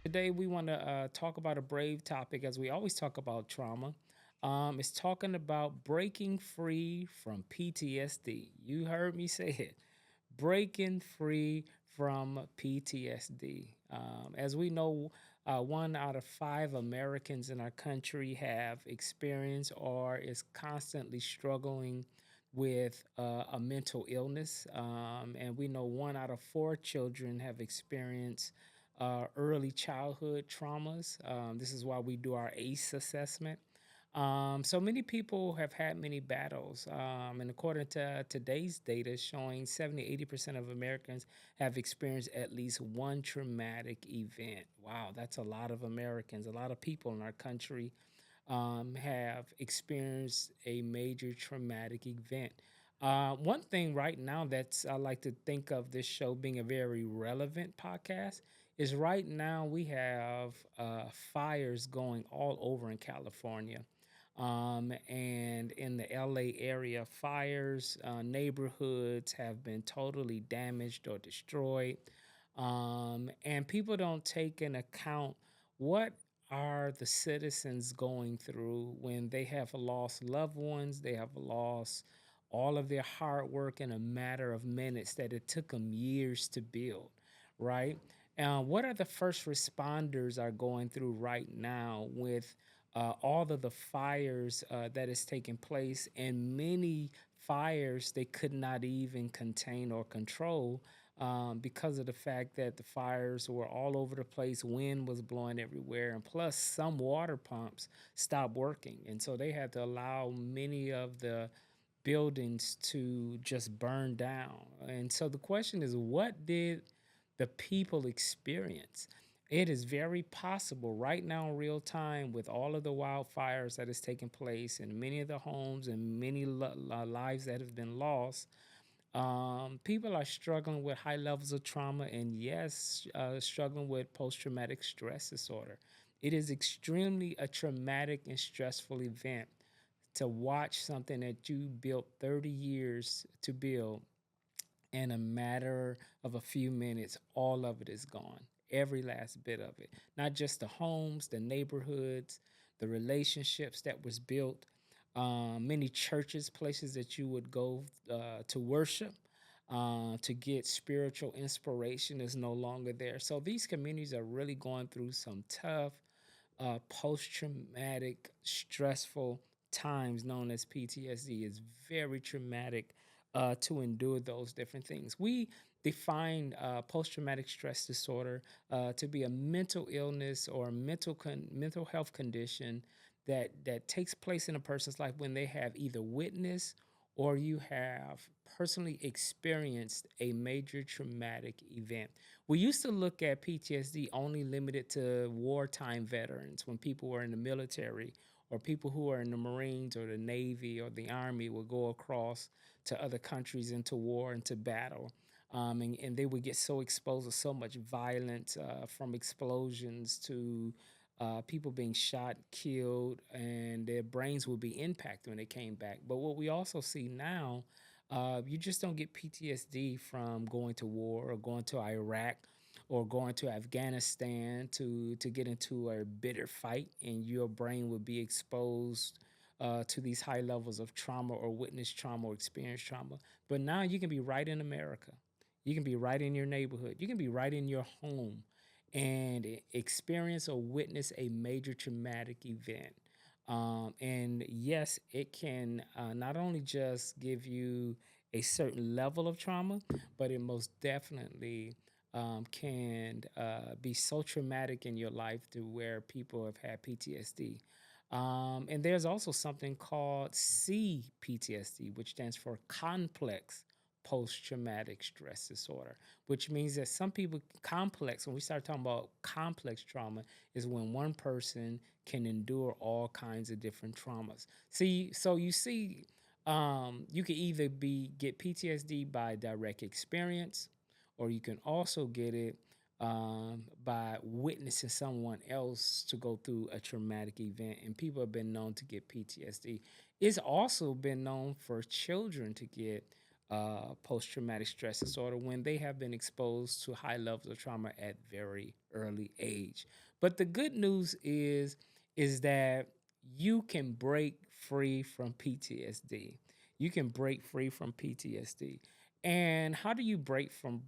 Today, we want to talk about a brave topic, as we always talk about trauma. It's talking about breaking free from PTSD. You heard me say it, breaking free from PTSD. As we know, 1 out of 5 Americans in our country have experienced or is constantly struggling with a mental illness. And we know 1 out of 4 children have experienced early childhood traumas. This is why we do our ACE assessment. So many people have had many battles. And according to today's data, showing 70, 80% of Americans have experienced at least one traumatic event. Wow, that's a lot of Americans. A lot of people in our country have experienced a major traumatic event. One thing right now that's I like to think of this show being a very relevant podcast is right now we have fires going all over in California. And in the LA area, fires, neighborhoods have been totally damaged or destroyed. And people don't take in account what are the citizens going through when they have lost loved ones, they have lost all of their hard work in a matter of minutes that it took them years to build, right? What are the first responders are going through right now with all of the fires that is taking place, and many fires they could not even contain or control because of the fact that the fires were all over the place, wind was blowing everywhere, and plus some water pumps stopped working, and so they had to allow many of the buildings to just burn down. And so the question is, what did the people experience? It is very possible right now in real time with all of the wildfires that is taking place and many of the homes and many lives that have been lost. People are struggling with high levels of trauma and, yes, struggling with post traumatic stress disorder. It is extremely a traumatic and stressful event to watch something that you built 30 years to build in a matter of a few minutes, all of it is gone. Every last bit of it. Not just the homes, the neighborhoods, the relationships that was built, many churches, places that you would go to worship, to get spiritual inspiration is no longer there. So these communities are really going through some tough post traumatic, stressful times known as PTSD. Is very traumatic to endure those different things. We define post traumatic stress disorder to be a mental illness or mental health condition that takes place in a person's life when they have either witnessed or you have personally experienced a major traumatic event. We used to look at PTSD only limited to wartime veterans when people were in the military or people who are in the Marines or the Navy or the Army would go across to other countries into war, into battle. And they would get so exposed to so much violence from explosions to people being shot, killed, and their brains would be impacted when they came back. But what we also see now, you just don't get PTSD from going to war or going to Iraq or going to Afghanistan to get into a bitter fight, and your brain would be exposed to these high levels of trauma or witness trauma or experience trauma. But now you can be right in America. You can be right in your neighborhood. You can be right in your home and experience or witness a major traumatic event. And yes, it can not only just give you a certain level of trauma, but it most definitely can be so traumatic in your life to where people have had PTSD. And there's also something called CPTSD, which stands for complex post traumatic stress disorder, which means that some people, complex, when we start talking about complex trauma, is when one person can endure all kinds of different traumas. See, so you see, you can either get PTSD by direct experience, or you can also get it by witnessing someone else to go through a traumatic event. And people have been known to get PTSD. It's also been known for children to get post traumatic stress disorder when they have been exposed to high levels of trauma at very early age. But the good news is that you can break free from PTSD. You can break free from PTSD. And how do you break from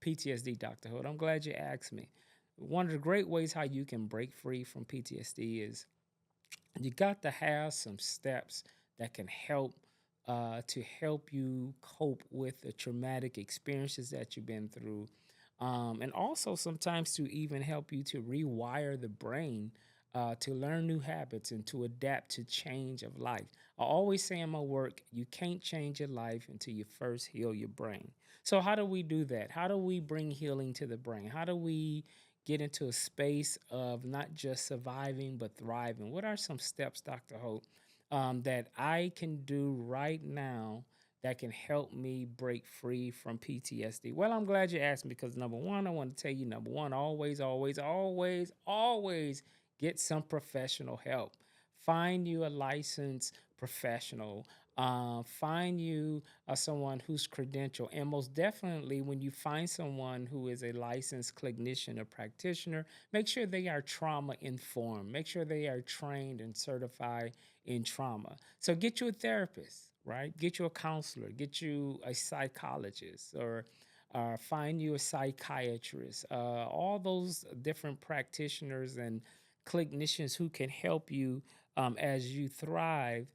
PTSD, Dr. Hood? I'm glad you asked me. One of the great ways how you can break free from PTSD is you got to have some steps that can help to help you cope with the traumatic experiences that you've been through, and also sometimes to even help you to rewire the brain to learn new habits and to adapt to change of life. I always say in my work, you can't change your life until you first heal your brain. So how do we do that? How do we bring healing to the brain? How do we get into a space of not just surviving but thriving? What are some steps, Dr. Hope, that I can do right now that can help me break free from PTSD? Well, I'm glad you asked me because number one, I want to tell you number one, always, always, always, always get some professional help. Find you a licensed professional. Find you someone who's credentialed. And most definitely, when you find someone who is a licensed clinician or practitioner, make sure they are trauma informed. Make sure they are trained and certified in trauma. So get you a therapist, right? Get you a counselor, get you a psychologist, or find you a psychiatrist. All those different practitioners and clinicians who can help you as you thrive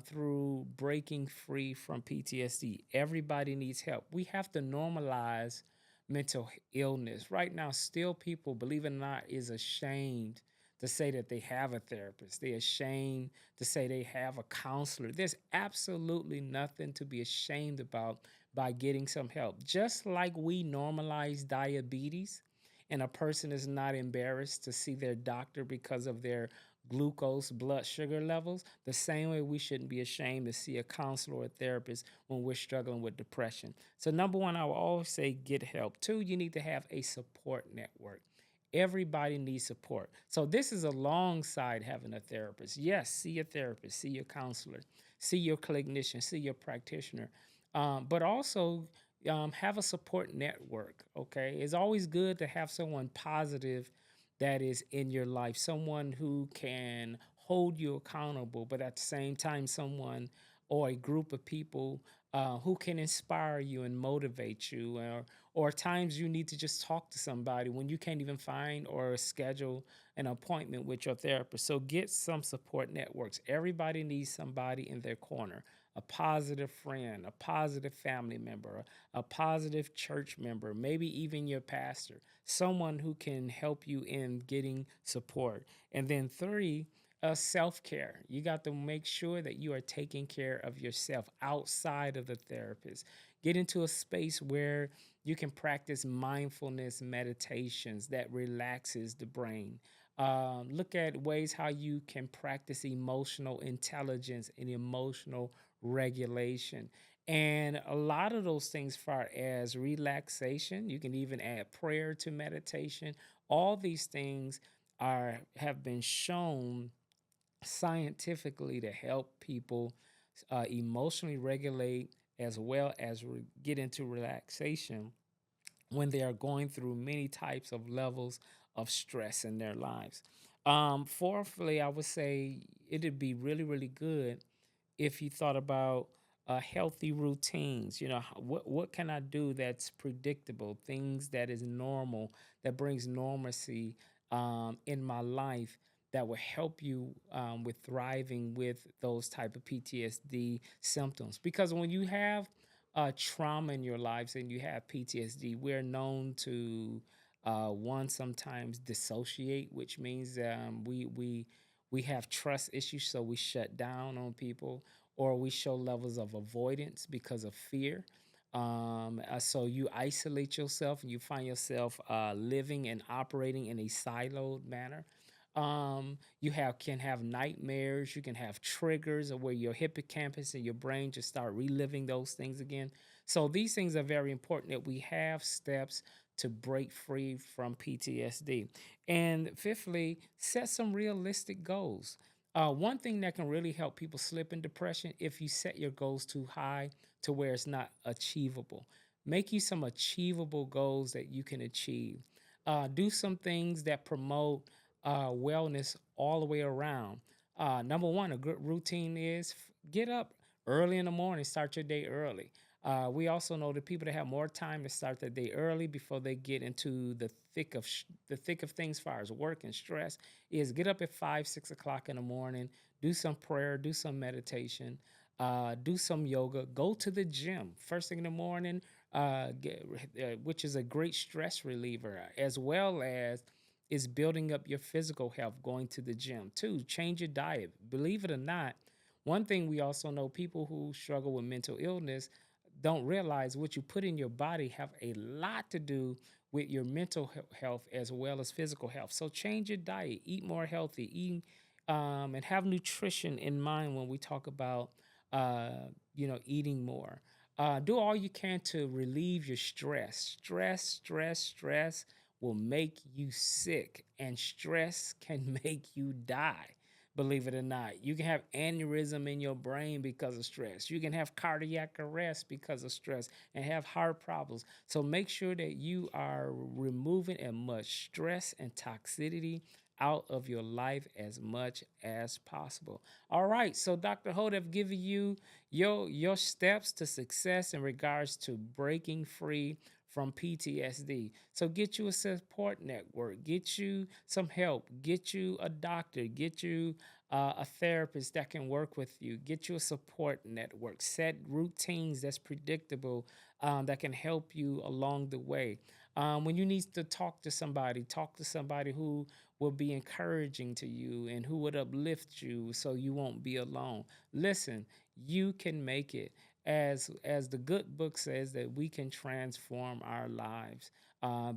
through breaking free from PTSD. Everybody needs help. We have to normalize mental illness. Right now, still people, believe it or not, is ashamed to say that they have a therapist. They're ashamed to say they have a counselor. There's absolutely nothing to be ashamed about by getting some help. Just like we normalize diabetes, and a person is not embarrassed to see their doctor because of their glucose blood sugar levels, the same way we shouldn't be ashamed to see a counselor or a therapist when we're struggling with depression. So number one, I will always say get help. Two, you need to have a support network. Everybody needs support. So this is alongside having a therapist. Yes, see a therapist, see your counselor, see your clinician, see your practitioner, but also have a support network. Okay, it's always good to have someone positive that is in your life, someone who can hold you accountable, but at the same time, someone or a group of people who can inspire you and motivate you, or times you need to just talk to somebody when you can't even find or schedule an appointment with your therapist. So get some support networks. Everybody needs somebody in their corner, a positive friend, a positive family member, a positive church member, maybe even your pastor, someone who can help you in getting support. And then three, self care. You got to make sure that you are taking care of yourself outside of the therapist. Get into a space where you can practice mindfulness meditations that relaxes the brain. Look at ways how you can practice emotional intelligence and emotional regulation. And a lot of those things, far as relaxation, you can even add prayer to meditation. All these things are have been shown scientifically to help people emotionally regulate as well as get into relaxation when they are going through many types of levels of stress in their lives. Fourthly, I would say it'd be really, really good if you thought about healthy routines. You know, what can I do that's predictable, things that is normal, that brings normalcy in my life that will help you with thriving with those type of PTSD symptoms. Because when you have trauma in your lives and you have PTSD, we're known to one sometimes dissociate, which means we have trust issues, so we shut down on people, or we show levels of avoidance because of fear. So you isolate yourself and you find yourself living and operating in a siloed manner. You have can have nightmares. You can have triggers of where your hippocampus and your brain just start reliving those things again. So these things are very important that we have steps to break free from PTSD. And fifthly, set some realistic goals. One thing that can really help people slip in depression, if you set your goals too high to where it's not achievable. Make you some achievable goals that you can achieve. Do some things that promote wellness all the way around. Number one, a good routine is get up early in the morning, start your day early. We also know that people that have more time to start their day early before they get into the thick of things, as far as work and stress, is get up at 5, 6 o'clock in the morning, do some prayer, do some meditation, do some yoga, go to the gym first thing in the morning, which is a great stress reliever, as well as is building up your physical health, going to the gym. Two, change your diet. Believe it or not, one thing we also know, people who struggle with mental illness don't realize what you put in your body have a lot to do with your mental health as well as physical health. So change your diet, eat more healthy, eat and have nutrition in mind when we talk about eating more. Do all you can to relieve your stress. Stress will make you sick, and stress can make you die. Believe it or not, you can have aneurysm in your brain because of stress. You can have cardiac arrest because of stress and have heart problems. So make sure that you are removing as much stress and toxicity out of your life as much as possible. All right, so Dr. Holt have given you your steps to success in regards to breaking free from PTSD. So get you a support network, get you some help, get you a doctor, get you a therapist that can work with you, get you a support network, set routines that's predictable, that can help you along the way. When you need to talk to somebody who will be encouraging to you and who would uplift you so you won't be alone. Listen, you can make it. As the good book says, that we can transform our lives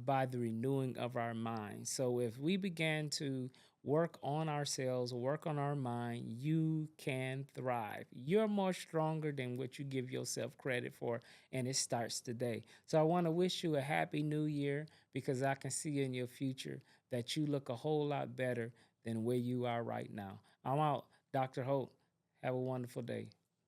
by the renewing of our minds. So if we began to work on ourselves, work on our mind, you can thrive. You're more stronger than what you give yourself credit for, and it starts today. So I want to wish you a happy new year, because I can see in your future that you look a whole lot better than where you are right now. I'm out. Dr. Hope, have a wonderful day.